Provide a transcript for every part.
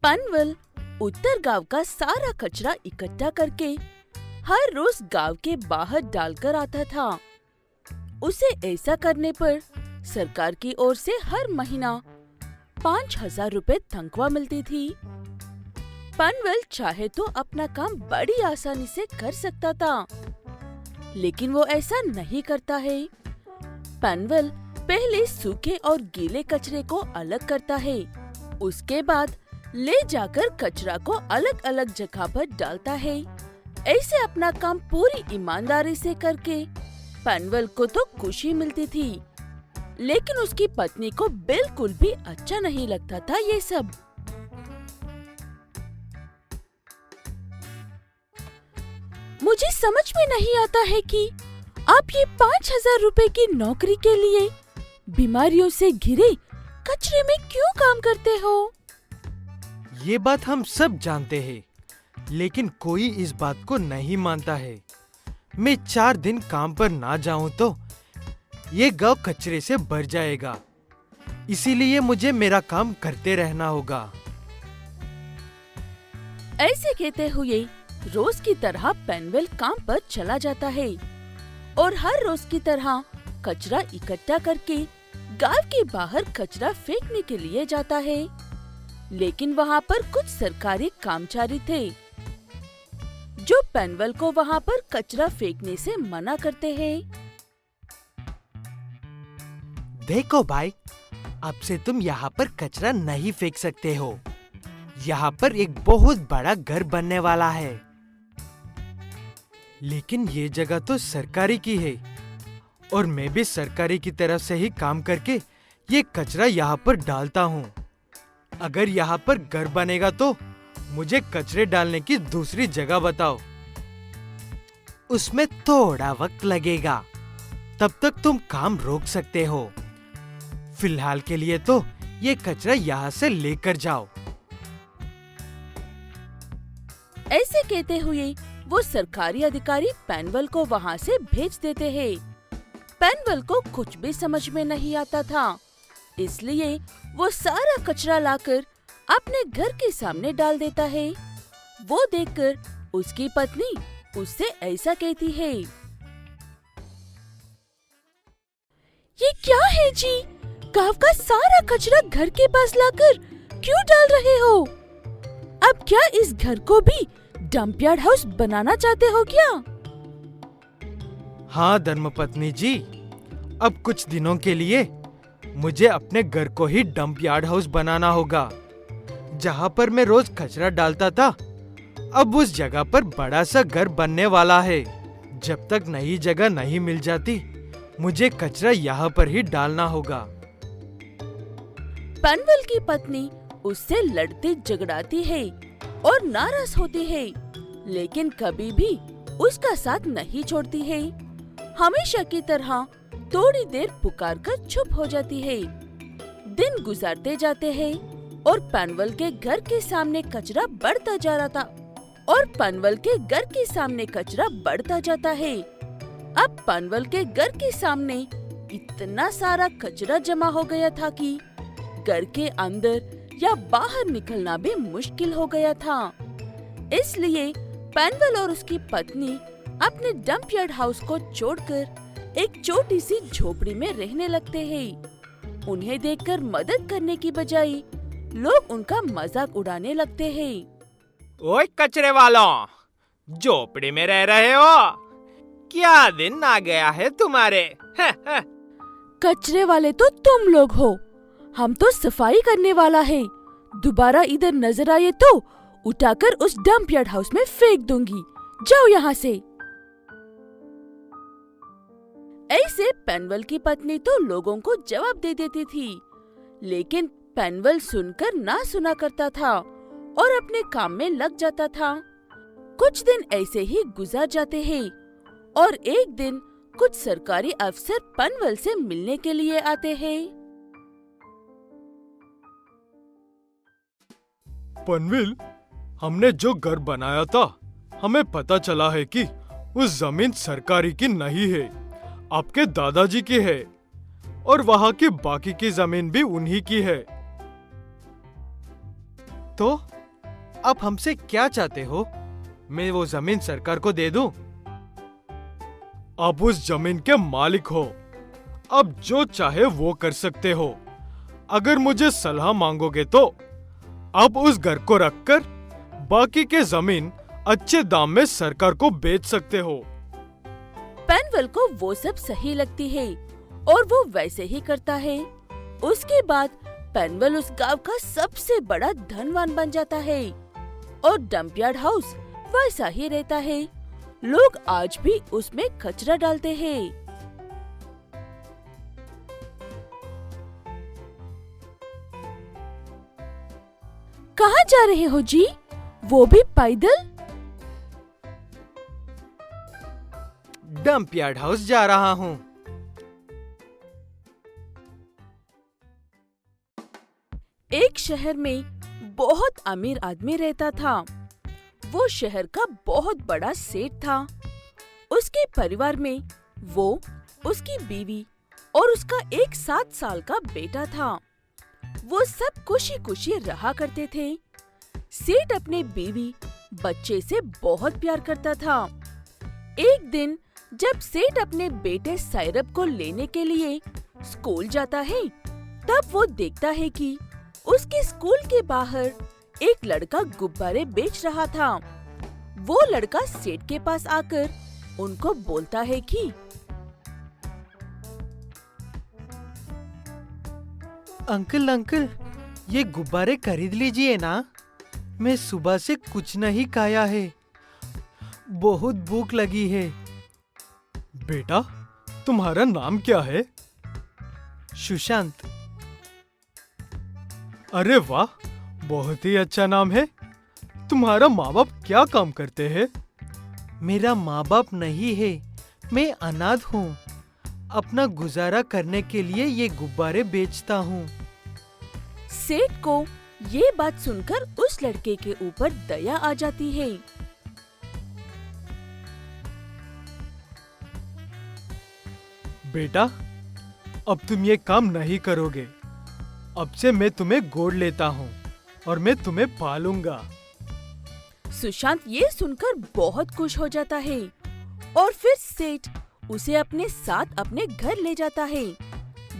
पनवल उत्तर गांव का सारा कचरा इकट्ठा करके हर रोज गांव के बाहर डालकर आता था। उसे ऐसा करने पर सरकार की ओर से हर महीना 5,000 रुपए तनख्वाह मिलती थी। पनवल चाहे तो अपना काम बड़ी आसानी से कर सकता था, लेकिन वो ऐसा नहीं करता है। पनवल पहले सूखे और गीले कचरे को अलग करता है, उसके बाद ले जाकर कचरा को अलग अलग जगह पर डालता है। ऐसे अपना काम पूरी ईमानदारी से करके पनवल को तो खुशी मिलती थी, लेकिन उसकी पत्नी को बिल्कुल भी अच्छा नहीं लगता था ये सब। मुझे समझ में नहीं आता है कि आप ये 5,000 रुपए की नौकरी के लिए बीमारियों से घिरे कचरे में क्यों काम करते हो? ये बात हम सब जानते हैं, लेकिन कोई इस बात को नहीं मानता है। मैं 4 दिन काम पर ना जाऊं तो ये गांव कचरे से भर जाएगा, इसीलिए मुझे मेरा काम करते रहना होगा। ऐसे कहते हुए रोज की तरह पनवल काम पर चला जाता है और हर रोज की तरह कचरा इकट्ठा करके गांव के बाहर कचरा फेंकने के लिए जाता है। लेकिन वहाँ पर कुछ सरकारी कर्मचारी थे जो पनवल को वहाँ पर कचरा फेंकने से मना करते हैं। देखो भाई, अब से तुम यहाँ पर कचरा नहीं फेंक सकते हो। यहाँ पर एक बहुत बड़ा घर बनने वाला है, लेकिन ये जगह तो सरकारी की है और मैं भी सरकारी की तरफ से ही काम करके ये कचरा यहाँ पर डालता हूँ। अगर यहाँ पर घर बनेगा तो मुझे कचरे डालने की दूसरी जगह बताओ। उसमें थोड़ा वक्त लगेगा, तब तक तुम काम रोक सकते हो। फिलहाल के लिए तो ये कचरा यहाँ से लेकर जाओ। ऐसे कहते हुए वो सरकारी अधिकारी पनवल को वहाँ से भेज देते हैं। पनवल को कुछ भी समझ में नहीं आता था, इसलिए वो सारा कचरा लाकर अपने घर के सामने डाल देता है। वो देखकर उसकी पत्नी उससे ऐसा कहती है, ये क्या है जी? गांव का सारा कचरा घर के पास लाकर क्यों डाल रहे हो? अब क्या इस घर को भी डंप यार्ड हाउस बनाना चाहते हो क्या? हाँ धर्मपत्नी जी, अब कुछ दिनों के लिए मुझे अपने घर को ही डंप यार्ड हाउस बनाना होगा। जहाँ पर मैं रोज कचरा डालता था, अब उस जगह पर बड़ा सा घर बनने वाला है। जब तक नई जगह नहीं मिल जाती, मुझे कचरा यहाँ पर ही डालना होगा। पनवल की पत्नी उससे लड़ती झगड़ाती है और नाराज होती है, लेकिन कभी भी उसका साथ नहीं छोड़ती है। हमेशा की तरह थोड़ी देर पुकार कर चुप हो जाती है। दिन गुजरते जाते हैं और पनवल के घर के सामने कचरा बढ़ता जा रहा था अब पनवल के घर के सामने इतना सारा कचरा जमा हो गया था कि घर के अंदर या बाहर निकलना भी मुश्किल हो गया था। इसलिए पनवल और उसकी पत्नी अपने डंप यार्ड हाउस को छोड़कर एक छोटी सी झोपड़ी में रहने लगते हैं। उन्हें देखकर मदद करने की बजाय लोग उनका मजाक उड़ाने लगते हैं। ओए कचरे वालों, झोपड़ी में रह रहे हो? क्या दिन आ गया है तुम्हारे? कचरे वाले तो तुम लोग हो, हम तो सफाई करने वाला है। दोबारा इधर नजर आए तो उठाकर उस डंप यार्ड हाउस में फेंक दूंगी। जाओ यहाँ से। ऐसे पनवल की पत्नी तो लोगों को जवाब दे देती थी, लेकिन पनवल सुनकर ना सुना करता था और अपने काम में लग जाता था। कुछ दिन ऐसे ही गुजर जाते हैं और एक दिन कुछ सरकारी अफसर पनवल से मिलने के लिए आते हैं। पनवल, हमने जो घर बनाया था, हमें पता चला है कि उस जमीन सरकारी की नहीं है, आपके दादाजी की है और वहाँ की बाकी की जमीन भी उन्हीं की है। तो आप हमसे क्या चाहते हो? मैं वो जमीन सरकार को दे दूं? आप उस जमीन के मालिक हो, अब जो चाहे वो कर सकते हो। अगर मुझे सलाह मांगोगे तो आप उस घर को रखकर बाकी के जमीन अच्छे दाम में सरकार को बेच सकते हो। पेनवल को वो सब सही लगती है और वो वैसे ही करता है। उसके बाद पेनवल उस गांव का सबसे बड़ा धनवान बन जाता है और डंपयार्ड हाउस वैसा ही रहता है। लोग आज भी उसमें कचरा डालते हैं। कहाँ जा रहे हो जी? वो भी पैदल? डंपयार्ड हाउस जा रहा हूँ। एक शहर में बहुत अमीर आदमी रहता था। वो शहर का बहुत बड़ा सेठ था। उसके परिवार में वो, उसकी बीवी और उसका एक 7 साल का बेटा था। वो सब खुशी खुशी रहा करते थे। सेठ अपने बीवी बच्चे से बहुत प्यार करता था। एक दिन जब सेठ अपने बेटे साइरब को लेने के लिए स्कूल जाता है, तब वो देखता है कि उसके स्कूल के बाहर एक लड़का गुब्बारे बेच रहा था। वो लड़का सेठ के पास आकर उनको बोलता है कि अंकल, ये गुब्बारे खरीद लीजिए ना। मैं सुबह से कुछ नहीं खाया है, बहुत भूख लगी है। बेटा, तुम्हारा नाम क्या है? सुशांत। अरे वाह, बहुत ही अच्छा नाम है। तुम्हारा माँ बाप क्या काम करते हैं? मेरा माँ बाप नहीं है, मैं अनाथ हूँ। अपना गुजारा करने के लिए ये गुब्बारे बेचता हूँ। सेठ को ये बात सुनकर उस लड़के के ऊपर दया आ जाती है। बेटा, अब तुम ये काम नहीं करोगे। अब से मैं तुम्हें गोद लेता हूँ और मैं तुम्हें पालूंगा। सुशांत ये सुनकर बहुत खुश हो जाता है और फिर सेठ उसे अपने साथ अपने घर ले जाता है।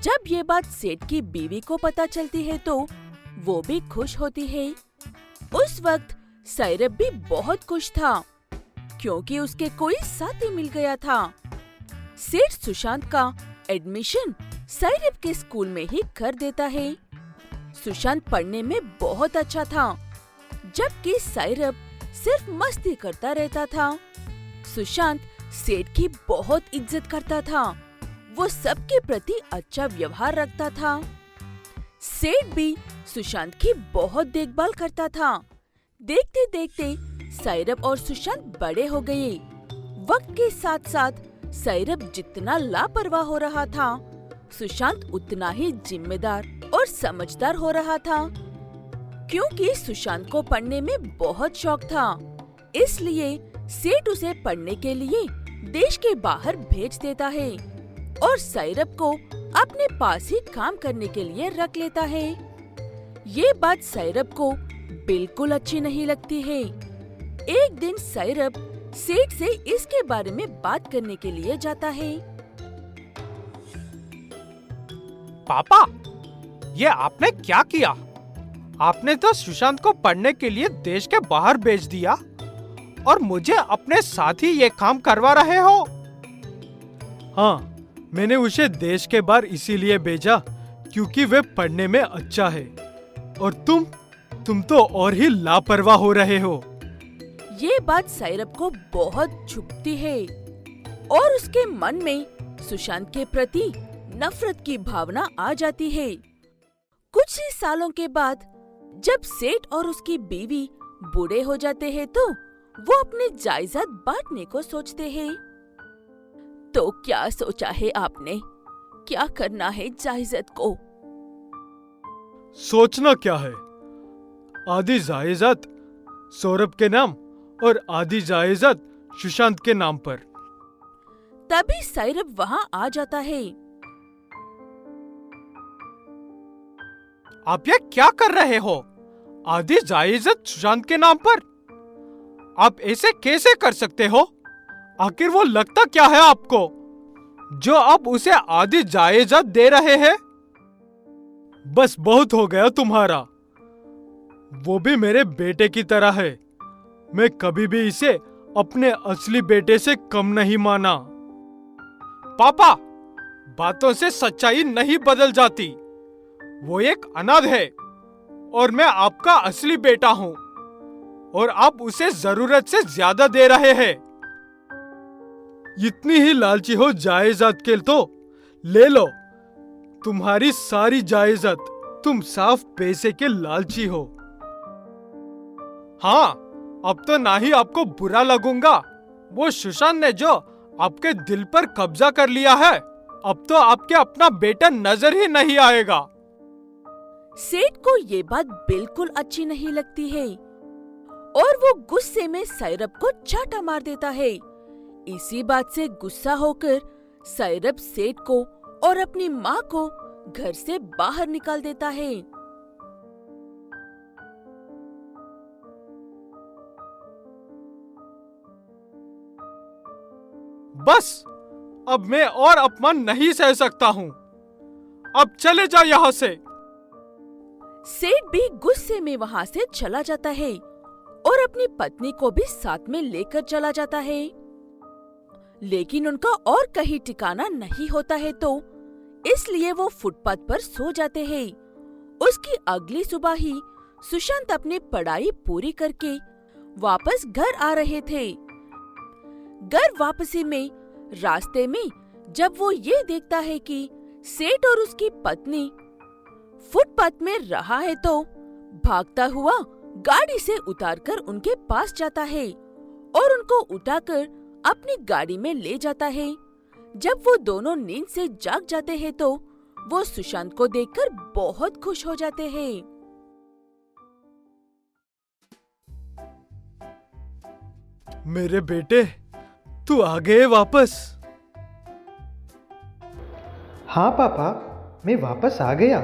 जब ये बात सेठ की बीवी को पता चलती है तो वो भी खुश होती है। उस वक्त साइरब भी बहुत खुश था क्योंकि उसके कोई साथी मिल गया था। सेठ सुशांत का एडमिशन साइरब के स्कूल में ही कर देता है। सुशांत पढ़ने में बहुत अच्छा था, जबकि साइरब सिर्फ मस्ती करता रहता था। सुशांत सेठ की बहुत इज्जत करता था। वो सबके प्रति अच्छा व्यवहार रखता था। सेठ भी सुशांत की बहुत देखभाल करता था। देखते देखते साइरब और सुशांत बड़े हो गए। वक्त के साथ साथ साइरब जितना लापरवाह हो रहा था, सुशांत उतना ही जिम्मेदार और समझदार हो रहा था। क्योंकि सुशांत को पढ़ने में बहुत शौक था, इसलिए सेठ उसे पढ़ने के लिए देश के बाहर भेज देता है और साइरब को अपने पास ही काम करने के लिए रख लेता है। ये बात साइरब को बिल्कुल अच्छी नहीं लगती है। एक दिन साइरब सेठ से इसके बारे में बात करने के लिए जाता है। पापा, ये आपने क्या किया? आपने तो सुशांत को पढ़ने के लिए देश के बाहर भेज दिया और मुझे अपने साथ ही ये काम करवा रहे हो। हाँ, मैंने उसे देश के बाहर इसीलिए भेजा क्योंकि वे पढ़ने में अच्छा है और तुम तो और ही लापरवाह हो रहे हो। ये बात साइरब को बहुत चुभती है और उसके मन में सुशांत के प्रति नफरत की भावना आ जाती है। कुछ ही सालों के बाद जब सेठ और उसकी बीवी बूढ़े हो जाते हैं तो वो अपने जायदाद बांटने को सोचते हैं। तो क्या सोचा है आपने? क्या करना है जायदाद को? सोचना क्या है, आधी जायदाद सौरभ के नाम और आधी जायदाद सुशांत के नाम पर। तभी साइरब वहाँ आ जाता है। आप ये क्या कर रहे हो? आधी जायदाद सुशांत के नाम पर? आप ऐसे कैसे कर सकते हो? आखिर वो लगता क्या है आपको जो आप उसे आधी जायदाद दे रहे हैं? बस बहुत हो गया तुम्हारा। वो भी मेरे बेटे की तरह है। मैं कभी भी इसे अपने असली बेटे से कम नहीं माना। पापा, बातों से सच्चाई नहीं बदल जाती। वो एक अनाथ है और मैं आपका असली बेटा हूं, और आप उसे जरूरत से ज्यादा दे रहे हैं। इतनी ही लालची हो जायदाद के तो ले लो तुम्हारी सारी जायदाद। तुम साफ पैसे के लालची हो। हाँ, अब तो ना ही आपको बुरा लगूंगा। वो सुशांत ने जो आपके दिल पर कब्जा कर लिया है, अब तो आपके अपना बेटा नजर ही नहीं आएगा। सेठ को ये बात बिल्कुल अच्छी नहीं लगती है और वो गुस्से में सायरप को चाटा मार देता है। इसी बात से गुस्सा होकर सायरप सेठ को और अपनी माँ को घर से बाहर निकाल देता है। बस, अब मैं और अपमान नहीं सह सकता हूँ। अब चले जाओ यहाँ से। सेठ भी गुस्से में वहाँ से चला जाता है और अपनी पत्नी को भी साथ में लेकर चला जाता है। लेकिन उनका और कहीं ठिकाना नहीं होता है, तो इसलिए वो फुटपाथ पर सो जाते हैं। उसकी अगली सुबह ही सुशांत अपनी पढ़ाई पूरी करके वापस घर आ रहे थे। घर वापसी में रास्ते में जब वो ये देखता है कि सेठ और उसकी पत्नी फुटपाथ में रहा है, तो भागता हुआ गाड़ी से उतारकर उनके पास जाता है और उनको उठाकर अपनी गाड़ी में ले जाता है। जब वो दोनों नींद से जाग जाते हैं, तो वो सुशांत को देखकर बहुत खुश हो जाते हैं। मेरे बेटे, तू आ गए वापस। हाँ पापा, मैं वापस आ गया।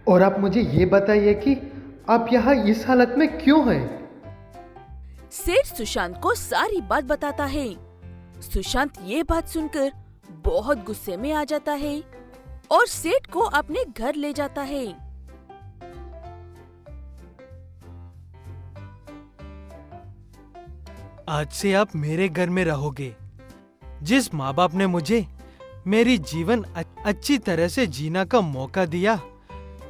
और आप मुझे ये बताइए कि आप यहाँ इस हालत में क्यों हैं? सेठ सुशांत को सारी बात बताता है। सुशांत ये बात सुनकर बहुत गुस्से में आ जाता है और सेठ को अपने घर ले जाता है। आज से आप मेरे घर में रहोगे। जिस माँ बाप ने मुझे मेरी जीवन अच्छी तरह से जीना का मौका दिया,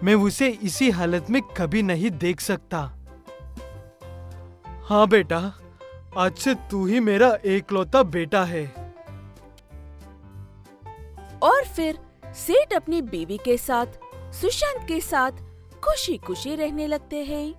मैं उसे इसी हालत में कभी नहीं देख सकता। हाँ बेटा, आज से तू ही मेरा एकलौता बेटा है। और फिर सेठ अपनी बीवी के साथ, सुशांत के साथ खुशी खुशी रहने लगते हैं।